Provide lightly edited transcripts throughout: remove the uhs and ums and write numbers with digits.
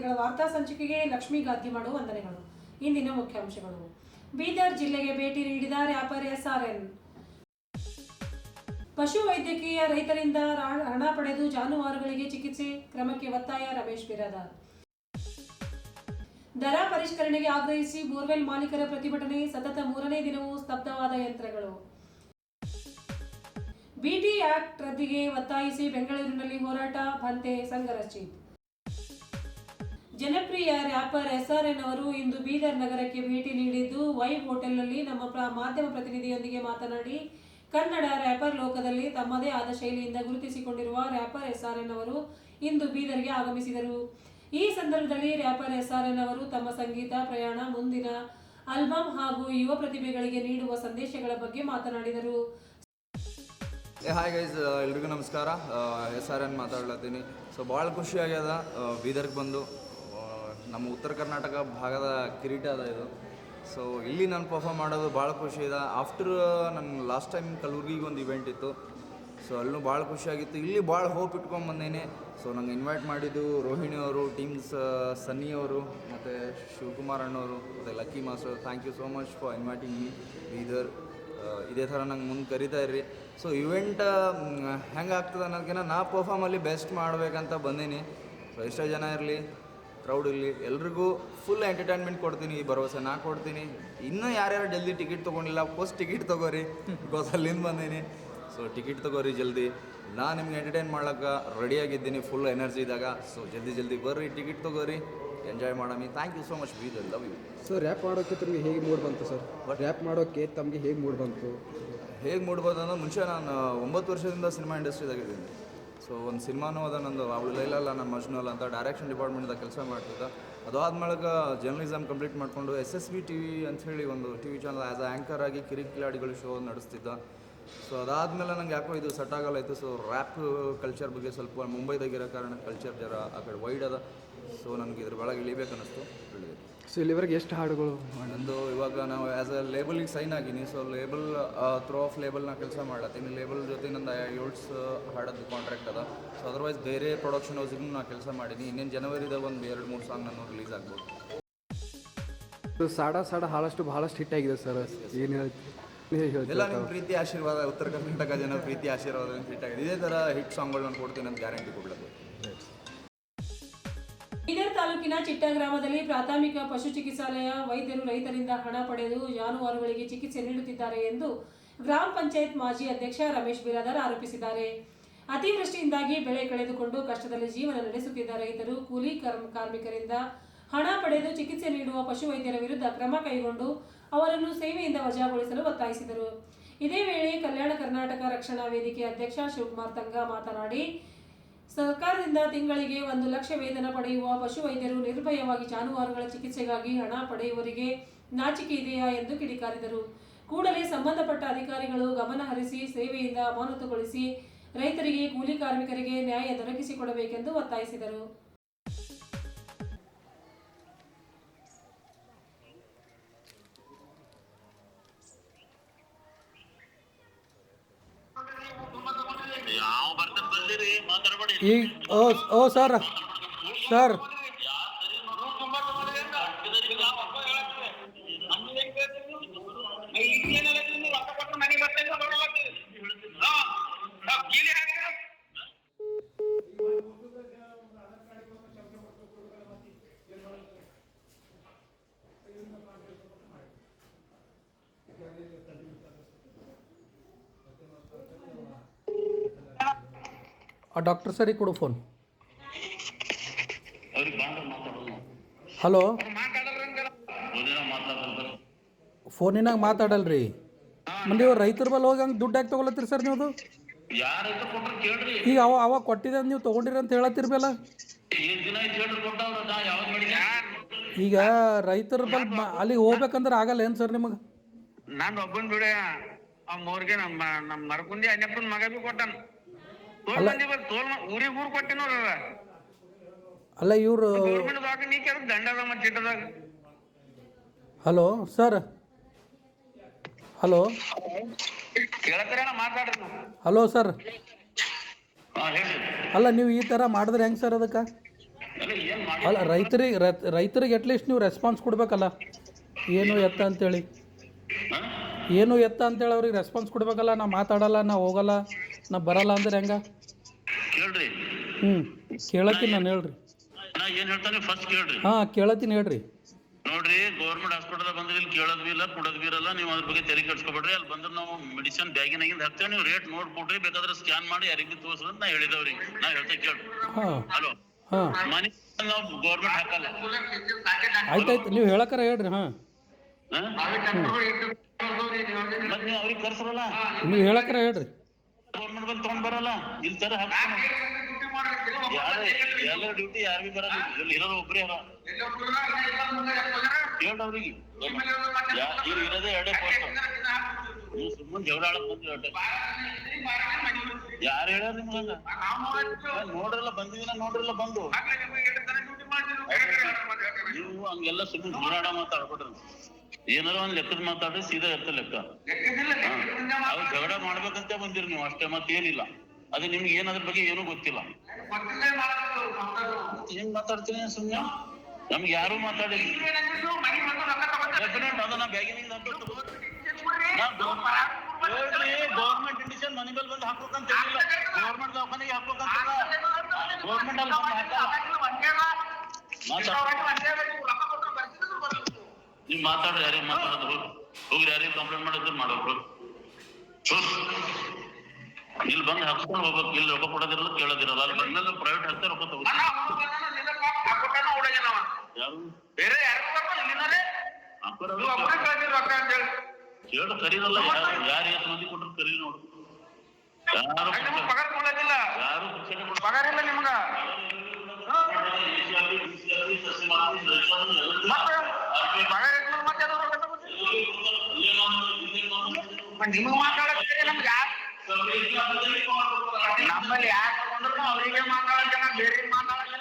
ವಾರ್ತೆಗಳ ವಾರ್ತಾ ಸಂಚಿಕೆಗೆ ಲಕ್ಷ್ಮೀ ಗಾದ್ಗಿಮಾಡು ವಂದನೆಗಳು. ಇಂದಿನ ಮುಖ್ಯಾಂಶಗಳು. ಬೀದರ್ ಜಿಲ್ಲೆಗೆ ಭೇಟಿ ನೀಡಿದ ರ್ಯಾಪರ್ SRN. ಪಶು ವೈದ್ಯಕೀಯ ರೈತರಿಂದ ಹಣ ಪಡೆದು ಜಾನುವಾರುಗಳಿಗೆ ಚಿಕಿತ್ಸೆ ಕ್ರಮಕ್ಕೆ ಒತ್ತಾಯ ರಮೇಶ್ ಬಿರಾದಾರ್. ದರ ಪರಿಷ್ಕರಣೆಗೆ ಆಗ್ರಹಿಸಿ ಬೋರ್ವೆಲ್ ಮಾಲೀಕರ ಪ್ರತಿಭಟನೆ, ಸತತ 3ನೇ ದಿನವೂ ಸ್ತಬ್ಧವಾದ ಯಂತ್ರಗಳು. ಬಿಟಿ ಆಕ್ಟ್ ರದ್ದಿಗೆ ಒತ್ತಾಯಿಸಿ ಬೆಂಗಳೂರಿನಲ್ಲಿ ಹೋರಾಟ, ಬಂತೆ ಸಂಘರ್ಷಿತ್. ಜನಪ್ರಿಯ ರ್ಯಾಪರ್ SRN ಅವರು ಇಂದು ಬೀದರ್ ನಗರಕ್ಕೆ ಭೇಟಿ ನೀಡಿದ್ದು, ವೈಬ್ ಹೋಟೆಲ್ನಲ್ಲಿ ನಮ್ಮ ಮಾಧ್ಯಮ ಪ್ರತಿನಿಧಿಯೊಂದಿಗೆ ಮಾತನಾಡಿ, ಕನ್ನಡ ರ್ಯಾಪರ್ ಲೋಕದಲ್ಲಿ ತಮ್ಮದೇ ಆದ ಶೈಲಿಯಿಂದ ಗುರುತಿಸಿಕೊಂಡಿರುವ ರ್ಯಾಪರ್ SRN ಅವರು ಇಂದು ಬೀದರ್ಗೆ ಆಗಮಿಸಿದರು. ಈ ಸಂದರ್ಭದಲ್ಲಿ ರ್ಯಾಪರ್ SRN ಅವರು ತಮ್ಮ ಸಂಗೀತ ಪ್ರಯಾಣ, ಮುಂದಿನ ಆಲ್ಬಮ್ ಹಾಗೂ ಯುವ ಪ್ರತಿಭೆಗಳಿಗೆ ನೀಡುವ ಸಂದೇಶಗಳ ಬಗ್ಗೆ ಮಾತನಾಡಿದರು. ಹಾಯ್ ಗೈಸ್, ಎಲ್ರಿಗೂ ನಮಸ್ಕಾರ. SRN ಮಾತಾಡ್ಲತ್ತೀನಿ. ಸೊ ಭಾಳ ಖುಷಿ ಆಗ್ಯದ ಬೀದರ್ಗೆ ಬಂದು. ನಮ್ಮ ಉತ್ತರ ಕರ್ನಾಟಕ ಭಾಗದ ಕಿರೀಟ ಅದ ಇದು. ಸೊ ಇಲ್ಲಿ ನಾನು ಪರ್ಫಾರ್ಮ್ ಮಾಡೋದು ಭಾಳ ಖುಷಿ ಇದೆ. ಆಫ್ಟರ್ ನನ್ನ ಲಾಸ್ಟ್ ಟೈಮ್ ಕಲಬುರ್ಗಿಗೆ ಒಂದು ಇವೆಂಟ್ ಇತ್ತು. ಸೊ ಅಲ್ಲೂ ಭಾಳ ಖುಷಿಯಾಗಿತ್ತು. ಇಲ್ಲಿ ಭಾಳ ಹೋಪ್ ಇಟ್ಕೊಂಡು ಬಂದೇನೆ. ಸೊ ನಂಗೆ ಇನ್ವೈಟ್ ಮಾಡಿದ್ದು ರೋಹಿಣಿ ಅವರು, ಟೀಮ್ಸ್ ಸನ್ನಿ ಅವರು, ಮತ್ತು ಶಿವಕುಮಾರ್ ಅಣ್ಣವರು, ಮತ್ತು lucky master. Thank you so much for inviting me Bidar. ಇದೇ ಥರ ನಂಗೆ ಮುಂದೆ ಕರಿತಾ ಇರ್ರಿ. ಸೊ ಇವೆಂಟ್ ಹೆಂಗೆ ಆಗ್ತದೆ ಅನ್ನೋದಕ್ಕಿಂತ ನಾ ಪರ್ಫಾರ್ಮಲ್ಲಿ ಬೆಸ್ಟ್ ಮಾಡಬೇಕಂತ ಬಂದೀನಿ. ಸೊ ಎಷ್ಟೋ ಜನ ಇರಲಿ, ಕ್ರೌಡ್ ಇರಲಿ, ಎಲ್ರಿಗೂ ಫುಲ್ ಎಂಟರ್ಟೈನ್ಮೆಂಟ್ ಕೊಡ್ತೀನಿ, ಈ ಭರವಸೆ ನಾ ಕೊಡ್ತೀನಿ. ಇನ್ನೂ ಯಾರ್ಯಾರು ಜಲ್ದಿ ಟಿಕೆಟ್ ತೊಗೊಂಡಿಲ್ಲ, ಫಸ್ಟ್ ಟಿಕೆಟ್ ತೊಗೋರಿ, ಬಿಕಾಸ್ ಅಲ್ಲಿಂದ ಬಂದೀನಿ. ಸೊ ಟಿಕೆಟ್ ತೊಗೋರಿ ಜಲ್ದಿ. ನಾನು ನಿಮ್ಗೆ ಎಂಟರ್ಟೈನ್ ಮಾಡ್ಲಿಕ್ಕೆ ರೆಡಿಯಾಗಿದ್ದೀನಿ, ಫುಲ್ ಎನರ್ಜಿ ಇದ್ದಾಗ. ಸೊ ಜಲ್ದಿ ಬರ್ರಿ, ಟಿಕೆಟ್ ತೊಗೋರಿ, ಎಂಜಾಯ್ ಮಾಡಮಿ. Thank you so much Bidar, love you. Sir, rap ಮಾಡೋಕ್ಕೆ ತಮಗೆ ಹೇಗೆ ಮೂಡ್ ಬಂತು ಸರ್? ರ್ಯಾಪ್ ಮಾಡೋಕ್ಕೆ ತಮಗೆ ಹೇಗೆ ಮೂಡ್ ಬಂತು? ಹೇಗೆ ಮೂಡ್ಬೋದು ಅನ್ನೋ ಮುಂಚೆ ನಾನು 9 ವರ್ಷದಿಂದ ಸಿನಿಮಾ ಇಂಡಸ್ಟ್ರಿದಾಗಿದ್ದೀನಿ. ಸೊ ಒಂದು ಸಿನಿಮಾನೂ ಅದ ನಂದು, ಅವಳು ಲೈಲಲ್ಲ ನಮ್ಮ ಮಜ್ನು ಅಲ್ಲ ಅಂತ ಡೈರೆಕ್ಷನ್ ಡಿಪಾರ್ಟ್ಮೆಂಟ್ದಾಗ ಕೆಲಸ ಮಾಡ್ತಿದ್ದೆ. ಅದಾದ್ಮೇಲೆ ಜರ್ನಲಿಸಮ್ ಕಂಪ್ಲೀಟ್ ಮಾಡಿಕೊಂಡು SSB TV ಅಂಥೇಳಿ ಒಂದು TV channel as a anchor ಆಗಿ ಕಿರಿಕಿಲಾಡಿಗಳು ಶೋ ನಡೆಸ್ತಿದ್ದ. ಸೊ ಅದಾದಮೇಲೆ ನಂಗೆ ಯಾಕೋ ಇದು ಸೆಟ್ ಆಗಲ್ಲ ಇತ್ತು. ಸೊ ರ್ಯಾಪ್ ಕಲ್ಚರ್ ಬಗ್ಗೆ ಸ್ವಲ್ಪ ಮುಂಬೈದಾಗಿರೋ ಕಾರಣ ಕಲ್ಚರ್ ಜರ ಆ ಕಡೆ ವೈಡ್ ಅದ. ಸೊ ನನಗೆ ಇದ್ರ ಒಳಗೆ ಇಳಿಬೇಕು ಅನ್ನಿಸ್ತು, ಇಳಿದೆ. ಸೊ ಇಲ್ಲಿವರೆಗೆ ಎಷ್ಟು ಹಾಡುಗಳು ನಂದು ಇವಾಗ ನಾವು ಆ್ಯಸ್ ಅ ಲೇಬಲಿಗೆ ಸೈನ್ ಆಗೀನಿ. ಸೊ ಲೇಬಲ್ ಥ್ರೂ ಆಫ್ ಲೇಬಲ್ನ ಕೆಲಸ ಮಾಡ್ಲತ್ತೀನಿ. ಲೇಬಲ್ ಜೊತೆ ನಂದು 7 ಹಾಡೋದು ಕಾಂಟ್ರಾಕ್ಟ್ ಅದ. ಸೊ ಅದರ್ವೈಸ್ ಬೇರೆ ಪ್ರೊಡಕ್ಷನ್ ಹೌಸಿಗೂ ನಾನು ಕೆಲಸ ಮಾಡೀನಿ. ಇನ್ನೇನು ಜನವರಿದಾಗ ಒಂದು 2-3 ಸಾಂಗ್ ನಾನು ರಿಲೀಸ್ ಆಗ್ಬೋದು. ಸಾಡ ಬಹಳಷ್ಟು ಹಿಟ್ ಆಗಿದೆ ಸರ್. ಏನು ಎಲ್ಲ ನಿಮ್ಮ ಪ್ರೀತಿ ಆಶೀರ್ವಾದ, ಉತ್ತರ ಕರ್ನಾಟಕ ಜನ ಪ್ರೀತಿ ಆಶೀರ್ವಾದ ಹಿಟ್ ಆಗಿದೆ. ಇದೇ ಥರ ಹಿಟ್ ಸಾಂಗ್ಗಳು ನಾನು ಕೊಡ್ತೀನಿ ಅಂತ ಗ್ಯಾರಂಟಿ ಕೊಡ್ಲಕ್ಕೆ. ಬೀದರ್ ತಾಲೂಕಿನ ಚಿಟ್ಟ ಗ್ರಾಮದಲ್ಲಿ ಪ್ರಾಥಮಿಕ ಪಶು ಚಿಕಿತ್ಸಾಲಯ ವೈದ್ಯರು ರೈತರಿಂದ ಹಣ ಪಡೆದು ಜಾನುವಾರುಗಳಿಗೆ ಚಿಕಿತ್ಸೆ ನೀಡುತ್ತಿದ್ದಾರೆ ಎಂದು ಗ್ರಾಮ ಪಂಚಾಯತ್ ಮಾಜಿ ಅಧ್ಯಕ್ಷ ರಮೇಶ್ ಬಿರಾದಾರ್ ಆರೋಪಿಸಿದ್ದಾರೆ. ಅತಿವೃಷ್ಟಿಯಿಂದಾಗಿ ಬೆಳೆ ಕಳೆದುಕೊಂಡು ಕಷ್ಟದಲ್ಲಿ ಜೀವನ ನಡೆಸುತ್ತಿದ್ದ ರೈತರು ಕೂಲಿ ಕಾರ್ಮಿಕರಿಂದ ಹಣ ಪಡೆದು ಚಿಕಿತ್ಸೆ ನೀಡುವ ಪಶು ವೈದ್ಯರ ವಿರುದ್ಧ ಕ್ರಮ ಕೈಗೊಂಡು ಅವರನ್ನು ಸೇವೆಯಿಂದ ವಜಾಗೊಳಿಸಲು ಒತ್ತಾಯಿಸಿದರು. ಇದೇ ವೇಳೆ ಕಲ್ಯಾಣ ಕರ್ನಾಟಕ ರಕ್ಷಣಾ ವೇದಿಕೆ ಅಧ್ಯಕ್ಷ ಶಿವಕುಮಾರ್ ತಂಗ ಮಾತನಾಡಿ, ಸರ್ಕಾರದಿಂದ ತಿಂಗಳಿಗೆ 1 ಲಕ್ಷ ವೇತನ ಪಡೆಯುವ ಪಶು ವೈದ್ಯರು ನಿರ್ಭಯವಾಗಿ ಜಾನುವಾರುಗಳ ಚಿಕಿತ್ಸೆಗಾಗಿ ಹಣ ಪಡೆಯುವವರಿಗೆ ನಾಚಿಕೆ ಇದೆಯಾ ಎಂದು ಕಿಡಿಕಾರಿದರು. ಕೂಡಲೇ ಸಂಬಂಧಪಟ್ಟ ಅಧಿಕಾರಿಗಳು ಗಮನ ಹರಿಸಿ ಸೇವೆಯಿಂದ ಅಮಾನತುಗೊಳಿಸಿ ರೈತರಿಗೆ, ಕೂಲಿ ಕಾರ್ಮಿಕರಿಗೆ ನ್ಯಾಯ ದೊರಕಿಸಿಕೊಡಬೇಕೆಂದು ಒತ್ತಾಯಿಸಿದರು. ಓ ಸರ್ ಡಾಕ್ಟರ್ ಸರಿಗೆ ಕೊಡು ಫೋನ್. ಹಲೋ, ಫೋನಿನಾಗ ಮಾತಾಡಲ್ರಿ. ನೀವು ರೈತರ ಬಲ್ಲಿ ಹೋಗಿ ಹಂಗೆ ದುಡ್ಡು ಯಾಕೆ ತೊಗೊಳತ್ತೀರಿ ಸರ್? ನೀವು ಈಗ ಅವ ಕೊಟ್ಟಿದ್ದ ನೀವು ತೊಗೊಂಡಿರಿ ಅಂತ ಹೇಳತ್ತಿರ್ಬಲ್ಲ. ಈಗ ರೈತರ ಬಲ್ ಅಲ್ಲಿ ಹೋಗ್ಬೇಕಂದ್ರೆ ಆಗಲ್ಲ ಏನು ಸರ್ ನಿಮಗೆ? ನಾನು ಒಬ್ಬನ ಬಿಡ ಅವ್ರಿಗೆ ನಮ್ಮ ಮರಕುಂದಿ ಅಣ್ಣಪ್ಪನ ಮಗ ಬಿ ಕೊಟ್ಟಾನ. ಊರಿಗೆ ಕೊಟ್ಟಿನೋರ ಅಲ್ಲ ಇವರು ದಂಡದ ಮಟ್ಟಿಟ್ಟದಾಗ. ಹಲೋ ಸರ್, ಹಲೋ ಮಾತಾಡ್ರಿ. ಹಲೋ ಸರ್, ಅಲ್ಲ ನೀವು ಈ ಥರ ಮಾಡಿದ್ರೆ ಹೆಂಗೆ ಸರ್? ಅದಕ್ಕೆ ಏನ್ ಮಾಡಿ ಅಲ್ಲ ರೈತರಿಗೆ ಅಟ್ಲೀಸ್ಟ್ ನೀವು ರೆಸ್ಪಾನ್ಸ್ ಕೊಡಬೇಕಲ್ಲ, ಏನು ಎತ್ತ ಅಂತೇಳಿ, ಏನು ಎತ್ತ ಅಂತೇಳಿ ಅವ್ರಿಗೆ ರೆಸ್ಪಾನ್ಸ್ ಕೊಡಬೇಕಲ್ಲ. ನಾ ಮಾತಾಡಲ್ಲ, ನಾ ಹೋಗಲ್ಲ, ನಾ ಬರಲ್ಲ ಅಂದ್ರೆ ಹೆಂಗ? ಕೇಳ್ರಿ, ಕೇಳತ್ತೀನಿ ನಾನು, ಹೇಳ್ರಿ. ನಾ ಏನ್ ಹೇಳ್ತಾನೆ ಫಸ್ಟ್ ಕೇಳ್ರಿ. ಹಾಂ ಕೇಳತ್ತೀನಿ, ಹೇಳ್ರಿ. ನೋಡ್ರಿ, ಗೌರ್ಮೆಂಟ್ ಹಾಸ್ಪಿಟಲ್ ಬಂದ್ರೆ ಇಲ್ಲಿ ಕೇಳೋದ್ ಬಿ ಇಲ್ಲ, ಕೊಡೋದ್ ಬಿ ಇರಲ್ಲ. ನೀವು ಅದ್ರ ಬಗ್ಗೆ ತೆರೆ ಕಟ್ಸ್ಕೊಬೇಡ್ರಿ. ಅಲ್ಲಿ ಬಂದ್ರೆ ನಾವು ಮೆಡಿಸಿನ್ ಬ್ಯಾಗಿನಾಗಿಂದ ಹಾಕ್ತೇವೆ, ನೀವು ರೇಟ್ ನೋಡ್ಕೊಡ್ರಿ, ಬೇಕಾದ್ರೆ ಸ್ಕ್ಯಾನ್ ಮಾಡಿ ಯಾರಿಗೆ ಬಿ ತೋರಿಸ್ರಿ ಅಂತ ನಾ ಹೇಳಿದವ್ರಿ. ನಾ ಹೇಳ್ತಾ ಕೇಳ್ರಿ. ಹಾಂ ಹಲೋ, ಹಾಂ ಮನೆ ನಾವು ಗೌರ್ಮೆಂಟ್ ಹಾಕಲ್ಲ. ಆಯ್ತಾಯ್ತು, ನೀವು ಹೇಳಕ್ಕಾರ ಹೇಳ್ರಿ. ಹಾಂ ಮತ್ತೆ ನೀವು ಅವ್ರಿಗೆ ಕರ್ಸ್ರಲ್ಲ, ನೀವು ಹೇಳಕ್ಕಾರ ಹೇಳ್ರಿ. ಗೌರ್ಮೆಂಟ್ ಬಂದು ತಗೊಂಡ್ ಬರಲ್ಲ, ಇಲ್ಲಿ ತರ ಹಾಕ್ತಾನೆ. ಎಲ್ಲ ಡ್ಯೂಟಿ ಯಾರು ಬಿ ಬರಲ್ಲ, ಇಲ್ಲಿ ಇರೋರು ಒಬ್ರೇ ಅಲ್ಲ. ಕೇಳ್ದವ್ರಿಗೆ ಇಲ್ಲಿ ಇರೋದೇ 2 ಪೋಸ್ಟ್. ನೀವು ಸುಮ್ಮನೆ ಜಗಳ ಆಡಕ್ ಬಂದ್ರಿ. ಯಾರು ಹೇಳ್ಯಾರ ನಿಮ್ಗ? ನೋಡ್ರಲ್ಲ, ಬಂದಿದ್ದೀನ ನೋಡ್ರಲ್ಲ ಬಂದು. ನೀವು ಹಂಗೆಲ್ಲ ಸುಮ್ಮನೆ ಜಗಳ ಮಾತಾಡ್ಕೊಡ್ರಿ. ಏನಾರ ಒಂದ್ ಲೆಕ್ಕದ ಮಾತಾಡ್ರಿ, ಸೀದಾ ಇರ್ತ ಲೆಕ್ಕ. ಅವ್ರು ಜಗಳ ಮಾಡ್ಬೇಕಂತ ಬಂದಿರಿ ನೀವು ಅಷ್ಟೇ, ಮತ್ತೇನಿಲ್ಲ. ಅದು ನಿಮ್ಗೆ ಏನಾದ್ರ ಬಗ್ಗೆ ಏನೂ ಗೊತ್ತಿಲ್ಲ. ಏನ್ ಮಾತಾಡ್ತೀನಿ ಸುಮ್ನೆ? ನಮ್ಗೆ ಯಾರು ಮಾತಾಡಿಲ್ಲ. ಅದನ್ನ ಬ್ಯಾಗಿನಿಂದ ಗೌರ್ಮೆಂಟ್ ಇಂಡಿಷನ್ ಮನೆ ಮೇಲೆ ಬಂದು ಹಾಕ್ಬೇಕಂತ ಹೇಳಿಲ್ಲ. ಗೌರ್ಮೆಂಟ್ ದವಾಖಾನೆಗೆ ಹಾಕ್ಬೇಕಂತಿಲ್ಲ. ಗೌರ್ಮೆಂಟ್ ಅಲ್ಲಿ ನೀವ್ ಮಾತಾಡ್ರಿ, ಯಾರಿಗೆ ಮಾತಾಡೋದು ಹೋಗ್ರಿ, ಯಾರಿಗೆ ಕಂಪ್ಲೇಂಟ್ ಮಾಡಿದ್ರು ಮಾಡೋರು. ಇಲ್ಲಿ ಬಂದು ಹಾಕ್ಸ್ಕೊಂಡು ಹೋಗ್ಬೇಕು. ಇಲ್ಲಿ ರೊಕ್ಕ ಕೊಡೋದಿರಲ್ಲ, ಕೇಳೋದಿರಲ್ಲ. ಅಲ್ಲಿ ಬಂದ್ಮೇಲೆ ಪ್ರೈವೇಟ್ ಹಾಕ್ತಾರೆ, ರೊಕ್ಕ ತಗೋತಾರೆ. ಯಾರು ಬೇರೆ ಕೇಳ ಕರೀರಲ್ಲ. ಯಾರು ಎಷ್ಟು ಮಂದಿ ಕೊಟ್ಟರು ಕರೀ ನೋಡು. ಯಾರು ಪಗಾರ ಇಲ್ಲ ನಿಮ್ಗ. ನಿಮಗ್ ಮಾತಾಡಕ್ಕೆ ನಮ್ಗೆ ನಮ್ಮಲ್ಲಿ ಯಾಕೆ ತಗೊಂಡ್ರು ಅವರಿಗೆ ಮಾತಾಡಕ್ಕೆ, ಬೇರೆ ಮಾತಾಡಲ್ಲ.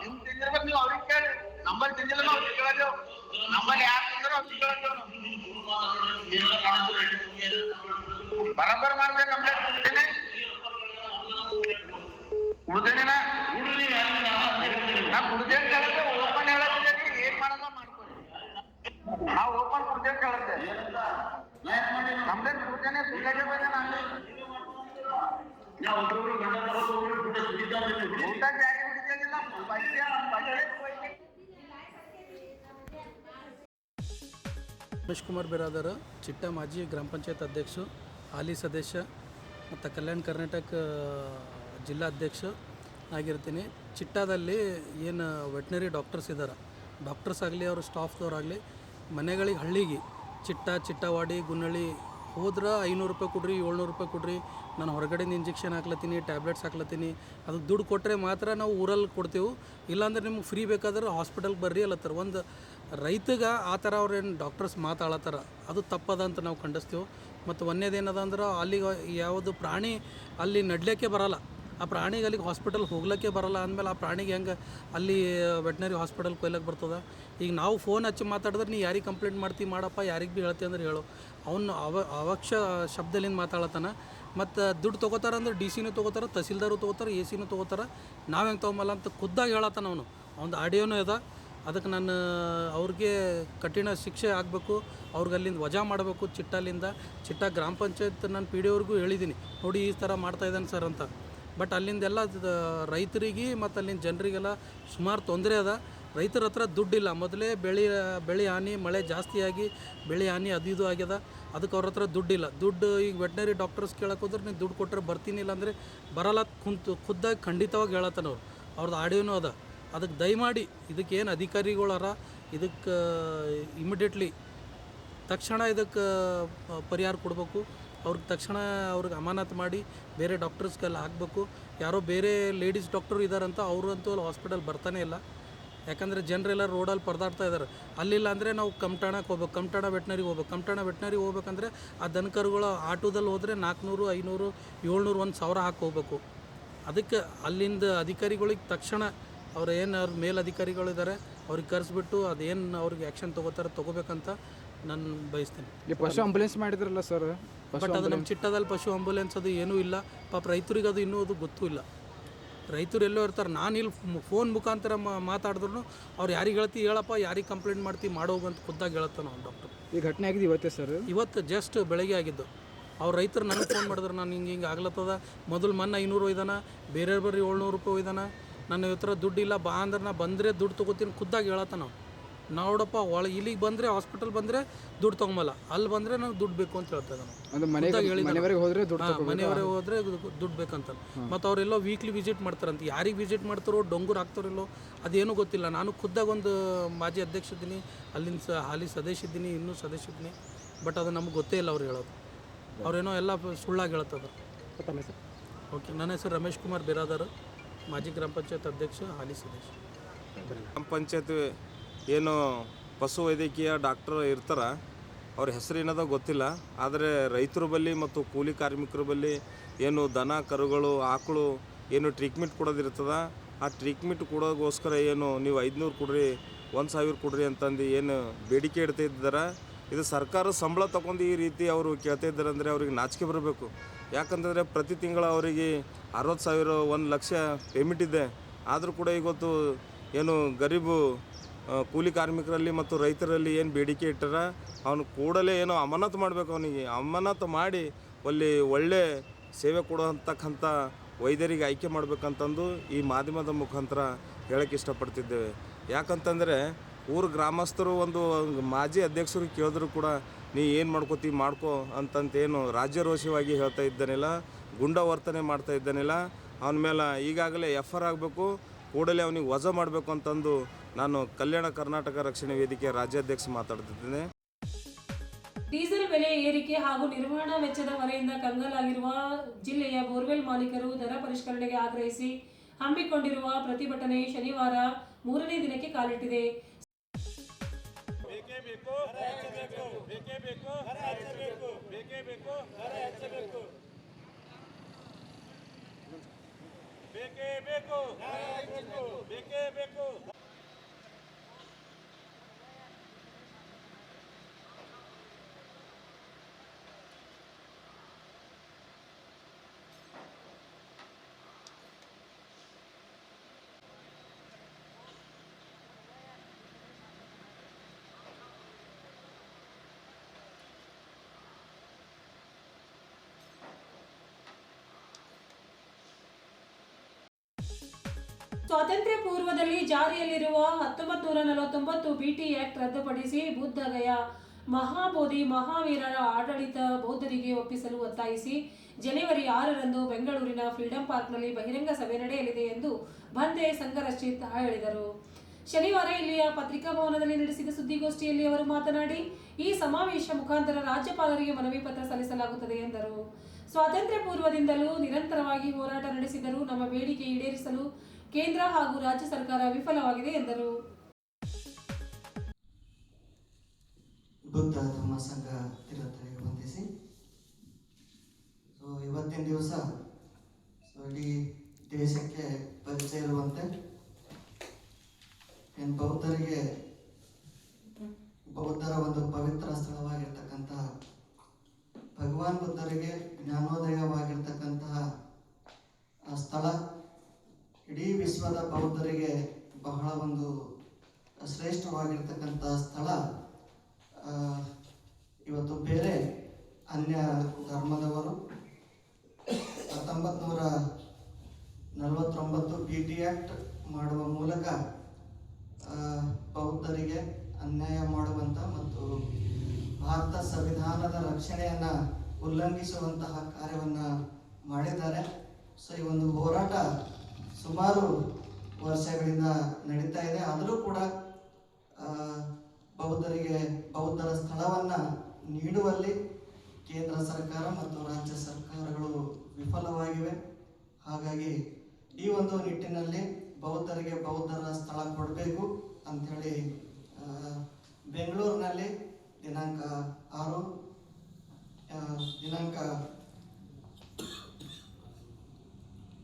ನಿಮ್ ತಿಂದಿರ್ಬೇಕು, ನೀವು ಅವ್ರಿಗೆ ಕೇಳಿ. ನಂಬಲ್ಲಿ ತಿಂದಿಲ್ಲ, ಅವ್ರಿಗೆ ಕೇಳೋದು. ನಂಬಲ್ಲಿ ಯಾರು ತಿಂದ್ರು ಅವ್ರಿಗೆ ಕೇಳೋದು. ಬರಬರ್ ಮಾಡ್ಬೇಕು. ಕಂಪ್ಲೇಂಟ್ ಕುಡ್ದೇನೆ ನಾ ಕುಡ್ದೇನ್ ಕೇಳಿದ್ರೆ ಓಪನ್ ಹೇಳತ್ತಿದ್ದೀನಿ. ಏನ್ ಮಾಡೋದ ಮಾಡ್ಕೊಳ್ಳಿ. ನಾವು ಓಪನ್ ಕುಡ್ದೇನ್ ಕೇಳುತ್ತೆ. ಕಂಪ್ಲೇಂಟ್ ಕುಡ್ದೇನೆ ಸುಳ್ಳಾಗೆ ಬಂದ ನಾನು ಊಟ ಜಾರಿ ಬಿಡ್ತೇನಿಲ್ಲ. ರಮೇಶ್ ಕುಮಾರ್ ಬಿರಾದರ್, ಚಿಟ್ಟಾ ಮಾಜಿ ಗ್ರಾಮ ಪಂಚಾಯತ್ ಅಧ್ಯಕ್ಷ, ಹಾಲಿ ಸದಸ್ಯ ಮತ್ತು ಕಲ್ಯಾಣ ಕರ್ನಾಟಕ ಜಿಲ್ಲಾ ಅಧ್ಯಕ್ಷ ಆಗಿರ್ತೀನಿ. ಚಿಟ್ಟಾದಲ್ಲಿ ಏನು ವೆಟ್ನರಿ ಡಾಕ್ಟರ್ಸ್ ಇದ್ದಾರೆ, ಡಾಕ್ಟರ್ಸ್ ಆಗಲಿ ಅವ್ರ ಸ್ಟಾಫ್ದವ್ರಾಗಲಿ, ಮನೆಗಳಿಗೆ ಹಳ್ಳಿಗೆ ಚಿಟ್ಟವಾಡಿ ಗುನ್ನಳ್ಳಿ ಹೋದ್ರೆ 500 ರೂಪಾಯಿ ಕೊಡ್ರಿ, 700 ರೂಪಾಯಿ ಕೊಡ್ರಿ, ನಾನು ಹೊರಗಡೆಯಿಂದ ಇಂಜೆಕ್ಷನ್ ಹಾಕ್ಲತ್ತೀನಿ, ಟ್ಯಾಬ್ಲೆಟ್ಸ್ ಹಾಕ್ಲತ್ತೀನಿ, ಅದಕ್ಕೆ ದುಡ್ಡು ಕೊಟ್ಟರೆ ಮಾತ್ರ ನಾವು ಊರಲ್ಲಿ ಕೊಡ್ತೇವೆ, ಇಲ್ಲಾಂದ್ರೆ ನಿಮ್ಗೆ ಫ್ರೀ ಬೇಕಾದ್ರೆ ಹಾಸ್ಪಿಟಲ್ಗೆ ಬರ್ರಿ ಅಲ್ಲತ್ತಾರ. ಒಂದು ರೈತಗೆ ಆ ಥರ ಅವ್ರೇನು ಡಾಕ್ಟರ್ಸ್ ಮಾತಾಡತ್ತಾರ, ಅದು ತಪ್ಪದ ಅಂತ ನಾವು ಖಂಡಿಸ್ತೀವಿ. ಮತ್ತು ಒಂದೇದೇನದ ಅಂದ್ರೆ ಅಲ್ಲಿಗೆ ಯಾವುದು ಪ್ರಾಣಿ ಅಲ್ಲಿ ನಡ್ಲಿಕ್ಕೆ ಬರೋಲ್ಲ, ಆ ಪ್ರಾಣಿಗೆ ಅಲ್ಲಿಗೆ ಹಾಸ್ಪಿಟಲ್ ಹೋಗ್ಲಿಕ್ಕೆ ಬರೋಲ್ಲ ಅಂದಮೇಲೆ ಆ ಪ್ರಾಣಿಗೆ ಹೆಂಗೆ ಅಲ್ಲಿ ವೆಟ್ನರಿ ಹಾಸ್ಪಿಟಲ್ ಕೊಯ್ಲಕ್ಕೆ ಬರ್ತದೆ? ಈಗ ನಾವು ಫೋನ್ ಹಚ್ಚಿ ಮಾತಾಡಿದ್ರೆ ನೀ ಯಾರಿಗೆ ಕಂಪ್ಲೇಂಟ್ ಮಾಡ್ತೀವಿ ಮಾಡಪ್ಪ, ಯಾರಿಗೆ ಭೀ ಹೇಳ್ತಿ ಅಂದ್ರೆ ಹೇಳು. ಅವನು ಅವಕ್ಷ ಶಬ್ದಲಿಂದ ಮಾತಾಡತ್ತಾನ. ಮತ್ತು ದುಡ್ಡು ತೊಗೋತಾರಂದ್ರೆ DC ತೊಗೋತಾರೆ, ತಹಸೀಲ್ದಾರು ತೊಗೋತಾರೆ, AC ತೊಗೋತಾರೆ, ನಾವು ಹೆಂಗೆ ತೊಗೊಂಬಲ್ಲ ಅಂತ ಖುದ್ದಾಗಿ ಹೇಳತ್ತಾನ ಅವನು. ಅವ್ನು ಆಡಿಯೋನೂ ಇದೆ. ಅದಕ್ಕೆ ನಾನು ಅವ್ರಿಗೆ ಕಠಿಣ ಶಿಕ್ಷೆ ಆಗಬೇಕು, ಅವ್ರಿಗೆ ಅಲ್ಲಿಂದ ವಜಾ ಮಾಡಬೇಕು. ಚಿಟ್ಟಾ ಗ್ರಾಮ ಪಂಚಾಯತ್ ನಾನು PDO ಅವ್ರಿಗೂ ಹೇಳಿದ್ದೀನಿ, ನೋಡಿ ಈ ಥರ ಮಾಡ್ತಾಯಿದ್ದಾನೆ ಸರ್ ಅಂತ. ಬಟ್ ಅಲ್ಲಿಂದೆಲ್ಲ ರೈತರಿಗೆ ಮತ್ತು ಅಲ್ಲಿಂದ ಜನರಿಗೆಲ್ಲ ಸುಮಾರು ತೊಂದರೆ ಅದ. ರೈತರ ಹತ್ರ ದುಡ್ಡಿಲ್ಲ. ಮೊದಲೇ ಬೆಳೆ ಹಾನಿ, ಮಳೆ ಜಾಸ್ತಿಯಾಗಿ ಬೆಳೆ ಹಾನಿ ಅದು ಇದು ಆಗ್ಯದ. ಅದಕ್ಕೆ ಅವ್ರ ಹತ್ರ ದುಡ್ಡಿಲ್ಲ. ದುಡ್ಡು ಈಗ ವೆಟ್ನರಿ ಡಾಕ್ಟರ್ಸ್ ಕೇಳಕ್ಕೆ ಹೋದ್ರೆ ನೀವು ದುಡ್ಡು ಕೊಟ್ಟರೆ ಬರ್ತೀನಿ, ಇಲ್ಲಾಂದರೆ ಬರಲ್ಲ ಖುದ್ದಾಗಿ ಖಂಡಿತವಾಗಿ ಹೇಳತ್ತಾನ ಅವ್ರದ್ದು ಆಡಿಯೋನೂ ಅದ. ಅದಕ್ಕೆ ದಯಮಾಡಿ ಇದಕ್ಕೇನು ಅಧಿಕಾರಿಗಳಾರ ಇದಕ್ಕೆ ಇಮಿಡಿಯೇಟ್ಲಿ ತಕ್ಷಣ ಇದಕ್ಕೆ ಪರಿಹಾರ ಕೊಡಬೇಕು. ಅವ್ರಿಗೆ ತಕ್ಷಣ ಅವ್ರಿಗೆ ಅಮಾನತು ಮಾಡಿ ಬೇರೆ ಡಾಕ್ಟರ್ಸ್ಗೆಲ್ಲ ಹಾಕಬೇಕು. ಯಾರೋ ಬೇರೆ ಲೇಡೀಸ್ ಡಾಕ್ಟರ್ ಇದ್ದಾರಂತ ಅವರಂತೂ ಅಲ್ಲಿ ಹಾಸ್ಪಿಟಲ್ ಬರ್ತಾನೆ ಇಲ್ಲ. ಯಾಕಂದರೆ ಜನರೆಲ್ಲ ರೋಡಲ್ಲಿ ಪರದಾಡ್ತಾ ಇದ್ದಾರೆ. ಅಲ್ಲಿಲ್ಲ ಅಂದರೆ ನಾವು ಕಮಟಾಣಕ್ಕೆ ಹೋಗ್ಬೇಕು, ಕಮಟಾಣ ವೆಟ್ನರಿಗೆ ಹೋಗ್ಬೇಕು. ಕಮಟಾಣ ವೆಟ್ನರಿಗೆ ಹೋಗ್ಬೇಕಂದ್ರೆ ಆ ದನಕರುಗಳ ಆಟೋದಲ್ಲಿ ಹೋದರೆ 400, 500, 700, 1000 ಹಾಕಿ ಹೋಗ್ಬೇಕು. ಅದಕ್ಕೆ ಅಲ್ಲಿಂದ ಅಧಿಕಾರಿಗಳಿಗೆ ತಕ್ಷಣ ಅವ್ರು ಮೇಲಧಿಕಾರಿಗಳಿದ್ದಾರೆ ಅವ್ರಿಗೆ ಕರೆಸ್ಬಿಟ್ಟು ಅದೇನು ಅವ್ರಿಗೆ ಆ್ಯಕ್ಷನ್ ತೊಗೋತಾರೆ ತೊಗೋಬೇಕಂತ ನಾನು ಬಯಸ್ತೇನೆ. ಈ ಪಶು ಆಂಬುಲೆನ್ಸ್ ಮಾಡಿದ್ರಲ್ಲ ಸರ್, ಬಟ್ ಅದು ನಮ್ಮ ಚಿಟ್ಟದಲ್ಲಿ ಪಶು ಆಂಬುಲೆನ್ಸ್ ಅದು ಏನೂ ಇಲ್ಲ. ಪಾಪ ರೈತರಿಗೆ ಅದು ಇನ್ನೂ ಅದು ಗೊತ್ತೂ ಇಲ್ಲ. ರೈತರು ಎಲ್ಲೋ ಇರ್ತಾರೆ. ನಾನು ಇಲ್ಲಿ ಫೋನ್ ಮುಖಾಂತರ ಮಾತಾಡಿದ್ರು ಅವ್ರು ಯಾರಿಗೆ ಹೇಳ್ತಿ ಹೇಳಪ್ಪ, ಯಾರಿಗೆ ಕಂಪ್ಲೇಂಟ್ ಮಾಡ್ತೀವಿ ಮಾಡೋಗಂತ ಖುದ್ದಾಗಿ ಹೇಳ್ತಾನೆ ಅವ್ನು ಡಾಕ್ಟರ್. ಈ ಘಟನೆ ಆಗಿದೆ ಇವತ್ತೇ ಸರ್? ಇವತ್ತು ಜಸ್ಟ್ ಬೆಳಗ್ಗೆ ಆಗಿದ್ದು. ಅವ್ರು ರೈತರು ನನಗೆ ಫೋನ್ ಮಾಡಿದ್ರು, ನಾನು ಹಿಂಗೆ ಆಗ್ಲತ್ತದ, ಮೊದಲು ಮೊನ್ನೆ 500 ಒಯ್ದಾನ, ಬೇರೆ ಬರೀ 700 ರೂಪಾಯಿ ಒಯ್ದಾನ, ನನ್ನ ಹತ್ರ ದುಡ್ಡು ಇಲ್ಲ, ಬಾ ಅಂದ್ರೆ ನಾ ಬಂದರೆ ದುಡ್ಡು ತೊಗೋತೀನಿ ಖುದ್ದಾಗಿ ಹೇಳತ್ತ ನಾವು. ನೋಡಪ್ಪ ಇಲ್ಲಿಗೆ ಬಂದರೆ ಹಾಸ್ಪಿಟಲ್ ಬಂದರೆ ದುಡ್ಡು ತೊಗೊಂಬಲ್ಲ, ಅಲ್ಲಿ ಬಂದರೆ ನನಗೆ ದುಡ್ಡು ಬೇಕು ಅಂತ ಹೇಳ್ತಾರೆ ನಾವು. ಮನೆಯವರೆಗೆ ಹೋದರೆ ದುಡ್ಡು ಬೇಕಂತ. ಮತ್ತು ಅವರೆಲ್ಲೋ ವೀಕ್ಲಿ ವಿಸಿಟ್ ಮಾಡ್ತಾರಂತ. ಯಾರಿಗೆ ವಿಸಿಟ್ ಮಾಡ್ತಾರೋ, ಡೊಂಗೂರು ಹಾಕ್ತಾರಿಲ್ಲೋ ಅದೇನೂ ಗೊತ್ತಿಲ್ಲ. ನಾನು ಖುದ್ದಾಗಿ ಒಂದು ಮಾಜಿ ಅಧ್ಯಕ್ಷ ಇದ್ದೀನಿ, ಅಲ್ಲಿಂದ ಹಾಲಿ ಸದಸ್ಯ ಇದ್ದೀನಿ, ಇನ್ನೂ ಸದಸ್ಯ ಇದ್ದೀನಿ. ಬಟ್ ಅದು ನಮ್ಗೆ ಗೊತ್ತೇ ಇಲ್ಲ ಅವ್ರು ಹೇಳೋದು. ಅವ್ರೇನೋ ಎಲ್ಲ ಸುಳ್ಳಾಗಿ ಹೇಳ್ತದ. ಓಕೆ, ನನ್ನ ಹೆಸರು ರಮೇಶ್ ಕುಮಾರ್ ಬಿರಾದಾರ್, ಮಾಜಿ ಗ್ರಾಮ ಪಂಚಾಯತ್ ಅಧ್ಯಕ್ಷ, ಹಾಲಿ ಸದಸ್ಯ. ಗ್ರಾಮ ಪಂಚಾಯತ್ ಏನು ಪಶು ವೈದ್ಯಕೀಯ ಡಾಕ್ಟರ್ ಇರ್ತಾರೆ, ಅವ್ರ ಹೆಸರು ಏನದ ಗೊತ್ತಿಲ್ಲ. ಆದರೆ ರೈತರ ಬಳಿ ಮತ್ತು ಕೂಲಿ ಕಾರ್ಮಿಕರ ಬಳಿ ಏನು ದನ ಕರುಗಳು ಆಕಳು ಏನು ಟ್ರೀಟ್ಮೆಂಟ್ ಕೊಡೋದಿರ್ತದ, ಆ ಟ್ರೀಟ್ಮೆಂಟ್ ಕೊಡೋಗೋಸ್ಕರ ಏನು ನೀವು 500 ಕೊಡ್ರಿ, 1000 ಕೊಡ್ರಿ ಅಂತಂದು ಏನು ಬೇಡಿಕೆ ಇಡ್ತಾ ಇದ್ದಾರೆ. ಇದು ಸರ್ಕಾರ ಸಂಬಳ ತಗೊಂಡು ಈ ರೀತಿ ಅವರು ಕೇಳ್ತಾ ಇದ್ದಾರೆ ಅಂದರೆ ಅವ್ರಿಗೆ ನಾಚಿಕೆ ಬರಬೇಕು. ಯಾಕಂತಂದರೆ ಪ್ರತಿ ತಿಂಗಳು ಅವರಿಗೆ 60,000 1 ಲಕ್ಷ ಪೇಮೆಂಟ್ ಇದೆ. ಆದರೂ ಕೂಡ ಇವತ್ತು ಏನು ಗರೀಬು ಕೂಲಿ ಕಾರ್ಮಿಕರಲ್ಲಿ ಮತ್ತು ರೈತರಲ್ಲಿ ಏನು ಬೇಡಿಕೆ ಇಟ್ಟಾರ, ಅವನು ಕೂಡಲೇ ಏನೋ ಅಮಾನತು ಮಾಡಬೇಕು. ಅವನಿಗೆ ಅಮಾನತು ಮಾಡಿ ಅಲ್ಲಿ ಒಳ್ಳೆ ಸೇವೆ ಕೊಡುವಂತಕ್ಕಂಥ ವೈದ್ಯರಿಗೆ ಆಯ್ಕೆ ಮಾಡಬೇಕಂತಂದು ಈ ಮಾಧ್ಯಮದ ಮುಖಾಂತರ ಹೇಳೋಕ್ಕೆ ಇಷ್ಟಪಡ್ತಿದ್ದೇವೆ. ಯಾಕಂತಂದರೆ ಊರು ಗ್ರಾಮಸ್ಥರು ಒಂದು ಮಾಜಿ ಅಧ್ಯಕ್ಷರು ಕೇಳಿದ್ರು ಕೂಡ ನೀ ಏನು ಮಾಡ್ಕೋತಿ ಮಾಡ್ಕೋ ಅಂತಂತೇನು ರಾಜ್ಯರೋಷವಾಗಿ ಹೇಳ್ತಾ ಇದ್ದಾನಿಲ್ಲ, ಗುಂಡ ವರ್ತನೆ ಮಾಡ್ತಾ ಇದ್ದಾನಿಲ್ಲ. ಅವನ ಮೇಲೆ ಈಗಾಗಲೇ FR ಆಗಬೇಕು, ಕೂಡಲೇ ಅವನಿಗೆ ವಜಾ ಮಾಡಬೇಕು ಅಂತಂದು ನಾನು ಕಲ್ಯಾಣ ಕರ್ನಾಟಕ ರಕ್ಷಣೆ ವೇದಿಕೆ ರಾಜ್ಯಾಧ್ಯಕ್ಷ ಮಾತಾಡ್ತಿದ್ದೇನೆ. ಡೀಸೆಲ್ ಬೆಲೆ ಏರಿಕೆ ಹಾಗೂ ನಿರ್ವಹಣಾ ವೆಚ್ಚದ ಹೊರೆಯಿಂದ ಕಂಗಾಲಾಗಿರುವ ಜಿಲ್ಲೆಯ ಬೋರ್ವೆಲ್ ಮಾಲೀಕರು ದರ ಪರಿಷ್ಕರಣೆಗೆ ಆಗ್ರಹಿಸಿ ಹಮ್ಮಿಕೊಂಡಿರುವ ಪ್ರತಿಭಟನೆ ಶನಿವಾರ 3ನೇ ದಿನಕ್ಕೆ ಕಾಲಿಟ್ಟಿದೆ. ಸ್ವಾತಂತ್ರ್ಯ ಪೂರ್ವದಲ್ಲಿ ಜಾರಿಯಲ್ಲಿರುವ 1949 BT ಆಕ್ಟ್ ರದ್ದುಪಡಿಸಿ ಬುದ್ಧಗಯಾ ಮಹಾಬೋಧಿ ಮಹಾವೀರರ ಆಡಳಿತ ಬೌದ್ಧರಿಗೆ ಒಪ್ಪಿಸಲು ಒತ್ತಾಯಿಸಿ ಜನವರಿ 6ರಂದು ಬೆಂಗಳೂರಿನ ಫ್ರೀಡಂ ಪಾರ್ಕ್ನಲ್ಲಿ ಬಹಿರಂಗ ಸಭೆ ನಡೆಯಲಿದೆ ಎಂದು ಬಂದೆ ಸಂಘರಚಿತ್ ಹೇಳಿದರು. ಶನಿವಾರ ಇಲ್ಲಿಯ ಪತ್ರಿಕಾ ಭವನದಲ್ಲಿ ನಡೆಸಿದ ಸುದ್ದಿಗೋಷ್ಠಿಯಲ್ಲಿ ಅವರು ಮಾತನಾಡಿ, ಈ ಸಮಾವೇಶ ಮುಖಾಂತರ ರಾಜ್ಯಪಾಲರಿಗೆ ಮನವಿ ಪತ್ರ ಸಲ್ಲಿಸಲಾಗುತ್ತದೆ ಎಂದರು. ಸ್ವಾತಂತ್ರ್ಯ ಪೂರ್ವದಿಂದಲೂ ನಿರಂತರವಾಗಿ ಹೋರಾಟ ನಡೆಸಿದರೂ ನಮ್ಮ ಬೇಡಿಕೆ ಈಡೇರಿಸಲು ಕೇಂದ್ರ ಹಾಗೂ ರಾಜ್ಯ ಸರ್ಕಾರ ವಿಫಲವಾಗಿದೆ ಎಂದರು. ಬುದ್ಧ ಧರ್ಮ ಸಂಘ ತಿರುತ್ತರಿಗೆ ವಂದಿಸಿ ಇವತ್ತಿನ ದಿವಸ ಇಡೀ ದೇಶಕ್ಕೆ ಪರಿಚಯ ಇರುವಂತೆ ಬೌದ್ಧರ ಒಂದು ಪವಿತ್ರ ಸ್ಥಳವಾಗಿರ್ತಕ್ಕಂತಹ ಭಗವಾನ್ ಬುದ್ಧರಿಗೆ ಜ್ಞಾನೋದಯವಾಗಿರ್ತಕ್ಕಂತಹ ಸ್ಥಳ, ಇಡೀ ವಿಶ್ವದ ಬೌದ್ಧರಿಗೆ ಬಹಳ ಒಂದು ಶ್ರೇಷ್ಠವಾಗಿರ್ತಕ್ಕಂತಹ ಸ್ಥಳ. ಇವತ್ತು ಬೇರೆ ಅನ್ಯ ಧರ್ಮದವರು 1949 BT ಆಕ್ಟ್ ಮಾಡುವ ಮೂಲಕ ಬೌದ್ಧರಿಗೆ ಅನ್ಯಾಯ ಮಾಡುವಂಥ ಮತ್ತು ಭಾರತ ಸಂವಿಧಾನದ ರಕ್ಷಣೆಯನ್ನು ಉಲ್ಲಂಘಿಸುವಂತಹ ಕಾರ್ಯವನ್ನು ಮಾಡಿದ್ದಾರೆ. ಈ ಒಂದು ಹೋರಾಟ ಸುಮಾರು ವರ್ಷಗಳಿಂದ ನಡೀತಾ ಇದೆ. ಆದರೂ ಕೂಡ ಬೌದ್ಧರ ಸ್ಥಳವನ್ನು ನೀಡುವಲ್ಲಿ ಕೇಂದ್ರ ಸರ್ಕಾರ ಮತ್ತು ರಾಜ್ಯ ಸರ್ಕಾರಗಳು ವಿಫಲವಾಗಿವೆ. ಹಾಗಾಗಿ ಈ ಒಂದು ನಿಟ್ಟಿನಲ್ಲಿ ಬೌದ್ಧರ ಸ್ಥಳ ಕೊಡಬೇಕು ಅಂಥೇಳಿ ಬೆಂಗಳೂರಿನಲ್ಲಿ ದಿನಾಂಕ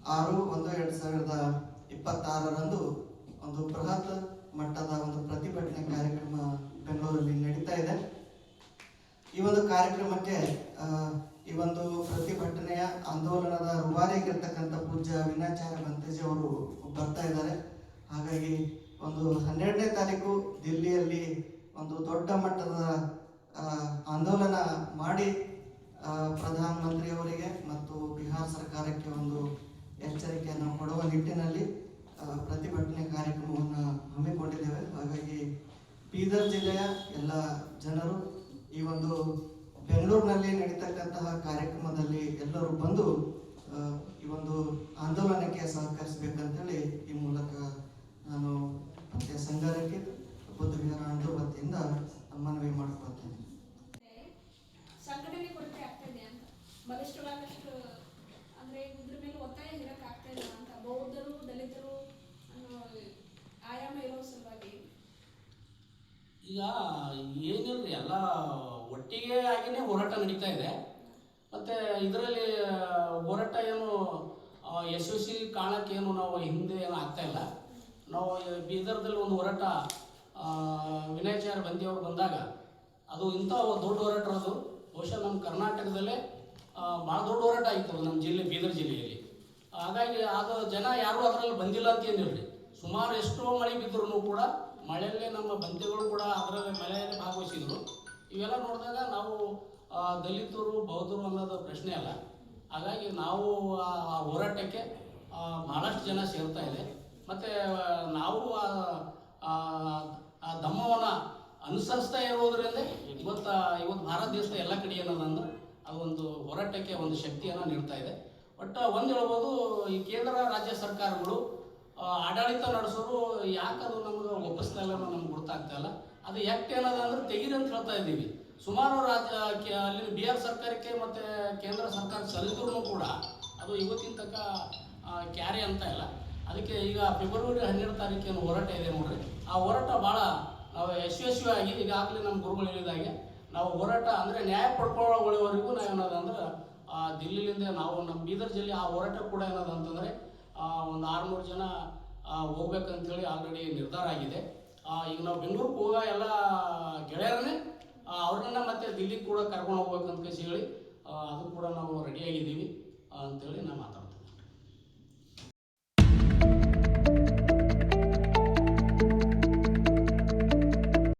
6/1/2026 ಒಂದು ಬೃಹತ್ ಮಟ್ಟದ ಒಂದು ಪ್ರತಿಭಟನೆ ಕಾರ್ಯಕ್ರಮ ಬೆಂಗಳೂರಲ್ಲಿ ನಡೀತಾ ಇದೆ. ಕಾರ್ಯಕ್ರಮಕ್ಕೆ ಈ ಒಂದು ಪ್ರತಿಭಟನೆಯ ಆಂದೋಲನದ ರೂವಾರಿಯಾಗಿರ್ತಕ್ಕಂಥ ಪೂಜ್ಯ ವಿನಾಚಾರ್ಯ ಬಂತೇಜಿ ಅವರು ಬರ್ತಾ ಇದ್ದಾರೆ. ಹಾಗಾಗಿ ಒಂದು 12ನೇ ತಾರೀಕು ದಿಲ್ಲಿಯಲ್ಲಿ ಒಂದು ದೊಡ್ಡ ಮಟ್ಟದ ಆಂದೋಲನ ಮಾಡಿ ಪ್ರಧಾನಮಂತ್ರಿಯವರಿಗೆ ಮತ್ತು ಬಿಹಾರ ಸರ್ಕಾರಕ್ಕೆ ಒಂದು ಎಚ್ಚರಿಕೆಯನ್ನು ಕೊಡುವ ನಿಟ್ಟಿನಲ್ಲಿ ಪ್ರತಿಭಟನೆ ಕಾರ್ಯಕ್ರಮವನ್ನು ಹಮ್ಮಿಕೊಂಡಿದ್ದೇವೆ. ಹಾಗಾಗಿ ಬೀದರ್ ಜಿಲ್ಲೆಯ ಎಲ್ಲ ಜನರು ಈ ಒಂದು ಬೆಂಗಳೂರಿನಲ್ಲಿ ನಡೀತಕ್ಕಂತಹ ಕಾರ್ಯಕ್ರಮದಲ್ಲಿ ಎಲ್ಲರೂ ಬಂದು ಈ ಒಂದು ಆಂದೋಲನಕ್ಕೆ ಸಹಕರಿಸಬೇಕಂತೇಳಿ ಈ ಮೂಲಕ ನಾನು ಮತ್ತೆ ಸಂಘಕ್ಕೆ ಬುದ್ಧ ವಿಹಾರ ಅಂಡು ವತಿಯಿಂದ ಮನವಿ ಮಾಡ್ಕೊಳ್ತೇನೆ. ಸಂಘಟನೆ ಕೊರತೆ ಆಗ್ತಾ ಇದೆ ಅಂತ, ಬಲಿಷ್ಠವಾದಷ್ಟು ಅಂದರೆ ಇದ್ರ ಮೇಲೆ ಒತ್ತಾಯ ಇರಕ್ಕೆ ಆಗ್ತಾ ಇಲ್ಲ ಅಂತ, ಬೌದ್ಧರು ದಲಿತರು ಅನ್ನೋ ಆಯಾಮ ಇರೋ ಸಲುವಾಗಿ ಈಗ ಏನಿಲ್ರಿ, ಎಲ್ಲ ಒಟ್ಟಿಗೆ ಆಗಿನೇ ಹೋರಾಟ ನಡೀತಾ ಇದೆ. ಮತ್ತು ಇದರಲ್ಲಿ ಹೋರಾಟ ಏನು ಯಶಸ್ವಿ ಕಾರಣಕ್ಕೇನು ನಾವು ಹಿಂದೆ ಏನು ಆಗ್ತಾ ಇಲ್ಲ. ನಾವು ಬೀದರ್ದಲ್ಲಿ ಒಂದು ಹೋರಾಟ ವಿನಾಚಾರ್ಯ ಬಂದಿಯವರು ಬಂದಾಗ ಅದು ಇಂಥ ದೊಡ್ಡ ಹೋರಾಟ, ಅದು ಬಹುಶಃ ನಮ್ಮ ಕರ್ನಾಟಕದಲ್ಲೇ ಭಾಳ ದೊಡ್ಡ ಹೋರಾಟ ಆಗಿತ್ತು ನಮ್ಮ ಜಿಲ್ಲೆ ಬೀದರ್ ಜಿಲ್ಲೆಯಲ್ಲಿ. ಹಾಗಾಗಿ ಅದು ಜನ ಯಾರೂ ಅದರಲ್ಲಿ ಬಂದಿಲ್ಲ ಅಂತ ಏನಿಲ್ರಿ. ಸುಮಾರು ಎಷ್ಟೋ ಮಳೆ ಬಿದ್ದರೂ ಕೂಡ ಮಳೆಯಲ್ಲೇ ನಮ್ಮ ಬಂತೆಗಳು ಕೂಡ ಅದರಲ್ಲಿ ಮಳೆಯಲ್ಲಿ ಭಾಗವಹಿಸಿದ್ರು. ಇವೆಲ್ಲ ನೋಡಿದಾಗ ನಾವು ದಲಿತರು ಬೌದ್ಧರು ಅನ್ನೋದು ಪ್ರಶ್ನೆ ಅಲ್ಲ. ಹಾಗಾಗಿ ನಾವು ಆ ಹೋರಾಟಕ್ಕೆ ಭಾಳಷ್ಟು ಜನ ಸೇರ್ತಾ ಇದೆ. ಮತ್ತು ನಾವು ಆ ಧಮ್ಮವನ್ನು ಅನುಸರಿಸ್ತಾ ಇರೋದ್ರಿಂದ ಇವತ್ತು ಭಾರತ ದೇಶದ ಎಲ್ಲ ಕಡೆ ಏನದಂದ್ರೆ ಅದು ಒಂದು ಹೋರಾಟಕ್ಕೆ ಒಂದು ಶಕ್ತಿಯನ್ನು ನೀಡ್ತಾ ಇದೆ. ಒಟ್ಟು ಒಂದು ಹೇಳ್ಬೋದು, ಈ ಕೇಂದ್ರ ರಾಜ್ಯ ಸರ್ಕಾರಗಳು ಆಡಳಿತ ನಡೆಸೋರು ಯಾಕೆ ಅದು ನಮ್ಗೆ ಒಪ್ಪಿಸ್ತಾ ಇಲ್ಲ ನಮ್ಗೆ ಗೊತ್ತಾಗ್ತಾ ಇಲ್ಲ. ಅದು ಯಾಕೆ ಅನ್ನೋದು ಅಂದ್ರೆ ತೆಗೀರಿ ಅಂತ ಹೇಳ್ತಾ ಇದ್ದೀವಿ. ಸುಮಾರು ಅಲ್ಲಿ ಬಿಹಾರ್ ಸರ್ಕಾರಕ್ಕೆ ಮತ್ತು ಕೇಂದ್ರ ಸರ್ಕಾರಕ್ಕೆ ಸಲ್ಲಿಸಿದ್ರು ಕೂಡ ಅದು ಇವತ್ತಿನ ತನಕ ಕ್ಯಾರಿ ಅಂತ ಇಲ್ಲ. ಅದಕ್ಕೆ ಈಗ ಫೆಬ್ರವರಿ 12 ತಾರೀಕೇನು ಹೋರಾಟ ಇದೆ ನೋಡ್ರಿ, ಆ ಹೋರಾಟ ಭಾಳ ನಾವು ಯಶಸ್ವಿಯಾಗಿ ಈಗಾಗಲೇ ನಮ್ಮ ಗುರುಗಳು ಹೇಳಿದಾಗೆ ನಾವು ಹೋರಾಟ ಅಂದರೆ ನ್ಯಾಯ ಪಡ್ಕೊಳ್ಳೋವರೆಗೂ ನಾವು ಏನದಂದ್ರೆ ದಿಲ್ಲಿಲಿಂದ ನಾವು ನಮ್ಮ ಬೀದರ್ ಜಿಲ್ಲೆ ಆ ಹೋರಾಟ ಕೂಡ ಏನದಂತಂದರೆ ಒಂದು 600 ಜನ ಹೋಗ್ಬೇಕಂತೇಳಿ ಆಲ್ರೆಡಿ ನಿರ್ಧಾರ ಆಗಿದೆ. ಈಗ ನಾವು ಬೆಂಗಳೂರಿಗೆ ಹೋಗೋ ಎಲ್ಲ ಗೆಳೆಯರನ್ನೇ ಅವ್ರನ್ನ ಮತ್ತೆ ದಿಲ್ಲಿಗೆ ಕೂಡ ಕರ್ಕೊಂಡು ಹೋಗ್ಬೇಕಂತ ಹೇಳಿ ಅದು ಕೂಡ ನಾವು ರೆಡಿಯಾಗಿದ್ದೀವಿ ಅಂತೇಳಿ ನಾನು ಮಾತಾಡ್ತೀನಿ.